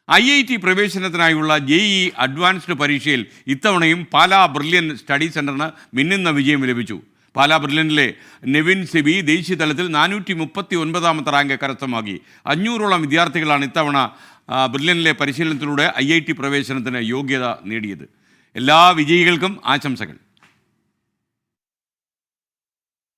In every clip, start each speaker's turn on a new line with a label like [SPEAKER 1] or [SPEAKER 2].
[SPEAKER 1] IIT പ്രവേശനത്തിനായുള്ള JEE advanced പരീക്ഷയിൽ ഇത്തവണയും Pala brilliant study സെൻ്ററിന് മിന്നുന്ന വിജയം ലഭിച്ചു. പാലാ ബ്രില്യനിലെ നെവിൻ സിബി ദേശീയ തലത്തിൽ 439ാമത്തെ റാങ്ക് കരസ്ഥമാക്കി. 500ഓളം വിദ്യാർത്ഥികളാണ് ഇത്തവണ ബ്രില്യനിലെ പരിശീലനത്തിലൂടെ IIT പ്രവേശനത്തിന് യോഗ്യത നേടിയത്. എല്ലാ വിജയികൾക്കും ആശംസകൾ.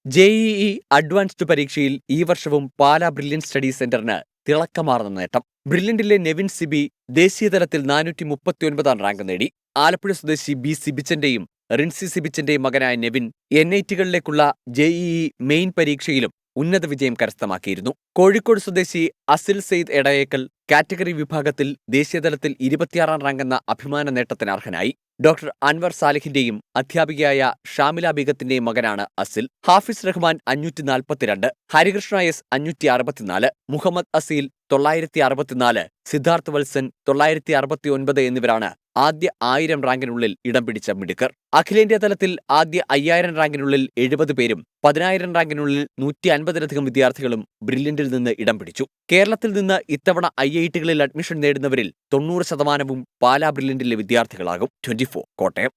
[SPEAKER 2] JEE അഡ്വാൻസ്ഡ് പരീക്ഷയിൽ ഈ വർഷവും പാലാ ബ്രില്യൻ സ്റ്റഡി സെന്ററിന് തിളക്കമാർന്ന നേട്ടം. ബ്രില്യന്റിലെ നെവിൻ സിബി ദേശീയതലത്തിൽ 439ാം റാങ്ക് നേടി. ആലപ്പുഴ സ്വദേശി ബി സിബിച്ചന്റെയും റിൻസി സിബിച്ചന്റെയും മകനായ നെവിൻ NIT-കളിലേക്കുള്ള JEE മെയിൻ പരീക്ഷയിലും ഉന്നത വിജയം കരസ്ഥമാക്കിയിരുന്നു. കോഴിക്കോട് സ്വദേശി അസിൽ സെയ്ദ് എടയേക്കൽ കാറ്റഗറി വിഭാഗത്തിൽ ദേശീയതലത്തിൽ 26ാം റാങ്ക് എന്ന അഭിമാന നേട്ടത്തിന് അർഹനായി. ഡോക്ടർ അൻവർ സാലിഹിന്റെയും അധ്യാപികയായ ഷാമില ബീഗത്തിന്റെയും മകനാണ് അസിൽ. ഹാഫിസ് റഹ്മാൻ 542, ഹരികൃഷ്ണ എസ് 564, മുഹമ്മദ് അസീൽ 964, സിദ്ധാർത്ഥ് വത്സൻ 969 എന്നിവരാണ് ആദ്യ 1000 റാങ്കിനുള്ളിൽ ഇടം പിടിച്ച മിടുക്കർ. അഖിലേന്ത്യാ തലത്തിൽ ആദ്യ 5000 റാങ്കിനുള്ളിൽ 70 പേരും 10000 റാങ്കിനുള്ളിൽ 150-ലധികം വിദ്യാർത്ഥികളും ബ്രില്യന്റിൽ നിന്ന് ഇടം പിടിച്ചു. കേരളത്തിൽ നിന്ന് ഇത്തവണ IIT-കളിൽ അഡ്മിഷൻ നേടുന്നവരിൽ 90% പാലാ ബ്രില്യന്റിലെ വിദ്യാർത്ഥികളാകും. 24 കോട്ടയം.